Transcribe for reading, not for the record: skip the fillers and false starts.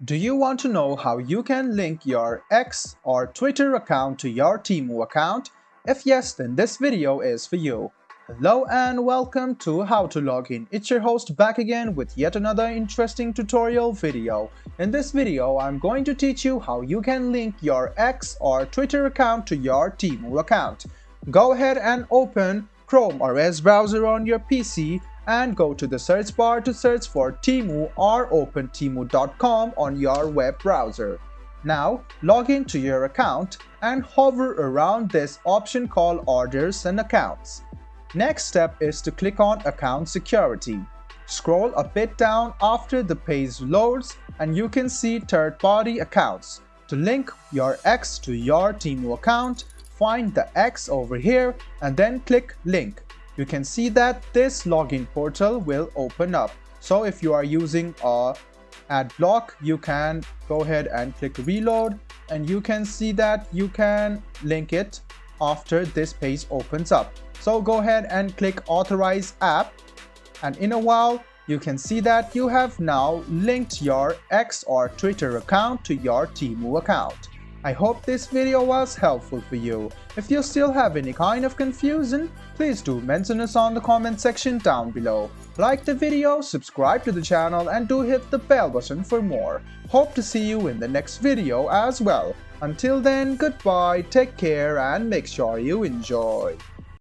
Do you want to know how you can link your X or Twitter account to your Temu account? If yes, then this video is for you. Hello and welcome to How to Login. It's your host back again with yet another interesting tutorial video. In this video, I'm going to teach you how you can link your X or Twitter account to your Temu account. Go ahead and open Chrome or Edge browser on your PC and go to the search bar to search for Temu or open temu.com on your web browser. Now log into your account and hover around this option called Orders and Accounts. Next step is to click on Account Security. Scroll a bit down after the page loads and you can see third-party accounts. To link your X to your Temu account, find the X over here and then click Link. You can see that this login portal will open up. So if you are using a ad block, you can go ahead and click reload and you can see that you can link it after this page opens up. So go ahead and click authorize app and in a while you can see that you have now linked your X or Twitter account to your Temu account. I hope this video was helpful for you. If you still have any kind of confusion, please do mention us on the comment section down below. Like the video, subscribe to the channel and do hit the bell button for more. Hope to see you in the next video as well. Until then, goodbye, take care and make sure you enjoy.